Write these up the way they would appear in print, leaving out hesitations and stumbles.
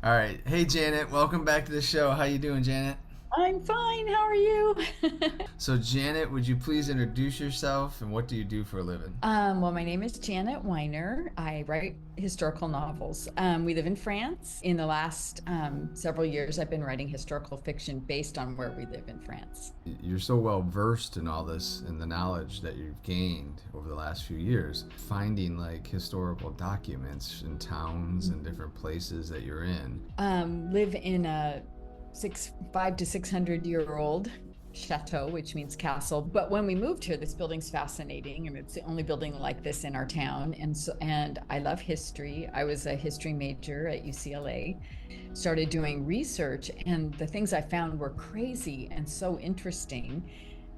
All right. Hey, Janet. Welcome back to the show. How you doing, Janet? I'm fine. How are you? So, Janet, would you please introduce yourself and what do you do for a living? Well, my name is Janet Weiner. I write historical novels. We live in France. In the last several years, I've been writing historical fiction based on where we live in France. You're so well versed in all this and the knowledge that you've gained over the last few years. Finding like historical documents in towns and different places that you're in. Live in a 5 to 600 year old chateau, which means castle. But when we moved here, this building's fascinating, and it's the only building like this in our town. And I love history. I was a history major at UCLA, started doing research, and the things I found were crazy and so interesting.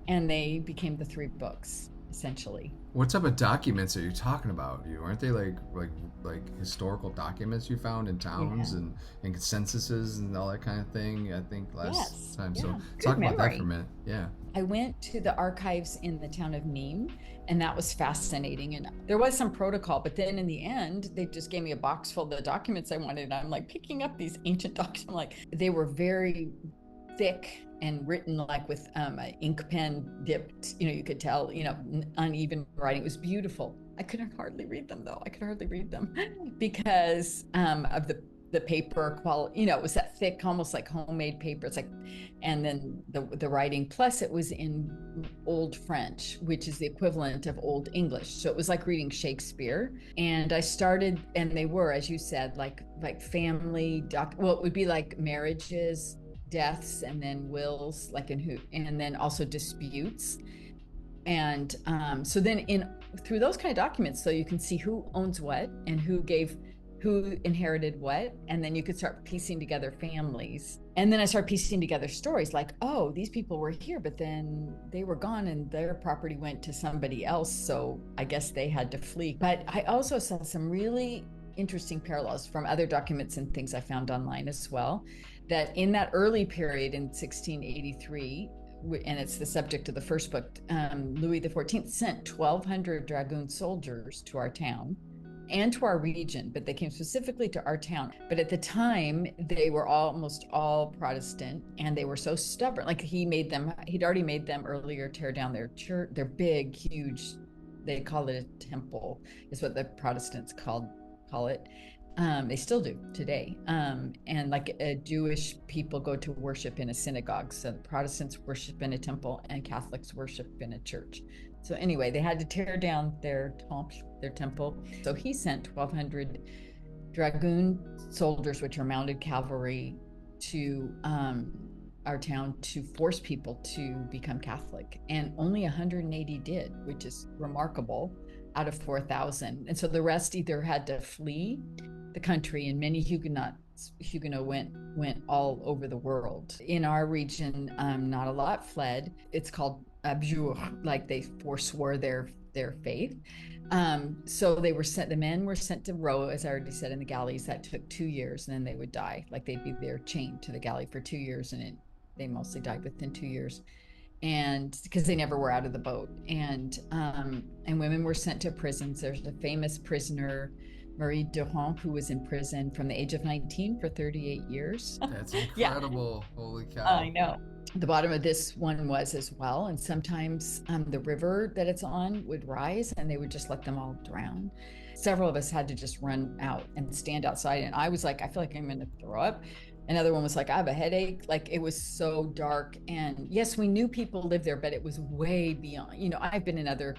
And they became the three books, essentially. What type of documents are you talking about? You aren't they like historical documents you found in towns Yeah. and censuses and all that kind of thing? I think last Yes. time. So Yeah. talk Good about that for a memory. minute. Yeah. I went to the archives in the town of Nîmes, and that was fascinating. And there was some protocol, but then in the end, they just gave me a box full of the documents I wanted. And I'm like picking up these ancient documents. Like they were very thick and written like with an ink pen dipped. You could tell, uneven writing. It was beautiful. I couldn't hardly read them though. I could hardly read them because of the paper quality. It was that thick, almost like homemade paper. It's like, and then the writing. Plus, it was in Old French, which is the equivalent of Old English. So it was like reading Shakespeare. And I started, and they were, as you said, like family Well, it would be like marriages, deaths, and then wills, like in who, and then also disputes. And so then in through those kind of documents, so you can see who owns what and who inherited what, and then you could start piecing together families. And then I started piecing together stories like, oh, these people were here, but then they were gone and their property went to somebody else, so I guess they had to flee. But I also saw some really interesting parallels from other documents and things I found online as well, that in that early period in 1683, and it's the subject of the first book, Louis XIV sent 1,200 dragoon soldiers to our town and to our region, but they came specifically to our town. But at the time, they were almost all Protestant, and they were so stubborn. Like he'd already made them earlier tear down their church, their big, huge, they call it a temple, is what the Protestants call it. They still do today. And like Jewish people go to worship in a synagogue. So Protestants worship in a temple and Catholics worship in a church. So anyway, they had to tear down their temple. So he sent 1,200 dragoon soldiers, which are mounted cavalry, to our town to force people to become Catholic. And only 180 did, which is remarkable out of 4,000. And so the rest either had to flee the country, and many Huguenot went all over the world. In our region, not a lot fled. It's called abjure, like they forswore their faith. So they were sent. The men were sent to row, as I already said, in the galleys. That took 2 years, and then they would die. Like they'd be there chained to the galley for 2 years, and they mostly died within 2 years, and because they never were out of the boat. And women were sent to prisons. There's a famous prisoner, Marie Durand, who was in prison from the age of 19 for 38 years. That's Yeah, incredible. Holy I cow. know. The bottom of this one was as well. And sometimes the river that it's on would rise and they would just let them all drown. Several of us had to just run out and stand outside. And I was like, I feel like I'm going to throw up. Another one was like, I have a headache. Like it was so dark. And yes, we knew people lived there, but it was way beyond. I've been in other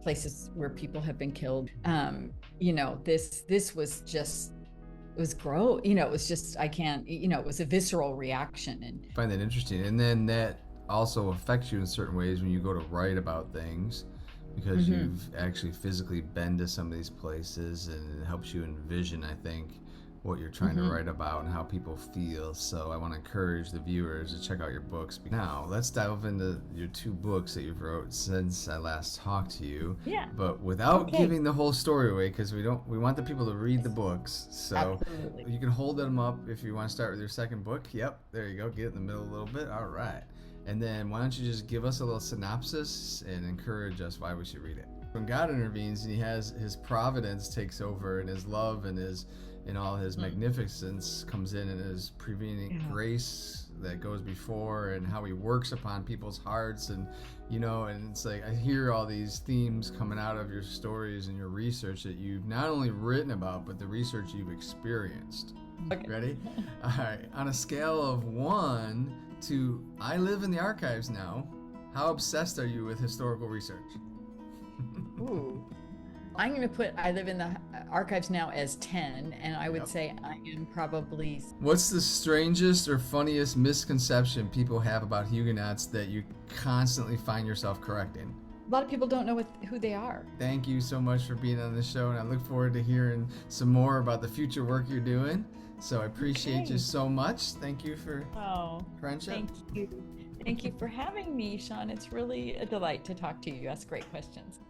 places where people have been killed. This was just, it was gross. It was just, I can't, it was a visceral reaction. And I find that interesting. And then that also affects you in certain ways when you go to write about things because Mhm. you've actually physically been to some of these places and it helps you envision, I think, what you're trying to Mhm. write about and how people feel. So I want to encourage the viewers to check out your books. Now, let's dive into your two books that you've wrote since I last talked to you, Yeah. but without Okay. giving the whole story away because we want the people to read the books. So Absolutely. you can hold them up if you want to start with your second book. Yep, there you go. Get it in the middle a little bit. All right. And then why don't you just give us a little synopsis and encourage us why we should read it. When God intervenes and he has his providence takes over and his love and in all his magnificence comes in and his prevenient grace that goes before, and how he works upon people's hearts. And and it's like I hear all these themes coming out of your stories and your research that you've not only written about, but the research you've experienced. Okay. Ready? All right. On a scale of 1 to I live in the archives now, how obsessed are you with historical research? Ooh. I'm going to put I live in the archives now as 10, and I would say I am probably... What's the strangest or funniest misconception people have about Huguenots that you constantly find yourself correcting? A lot of people don't know who they are. Thank you so much for being on the show, and I look forward to hearing some more about the future work you're doing. So I appreciate you so much. Thank you for friendship. Thank you. Thank you for having me, Shawn. It's really a delight to talk to you. You ask great questions.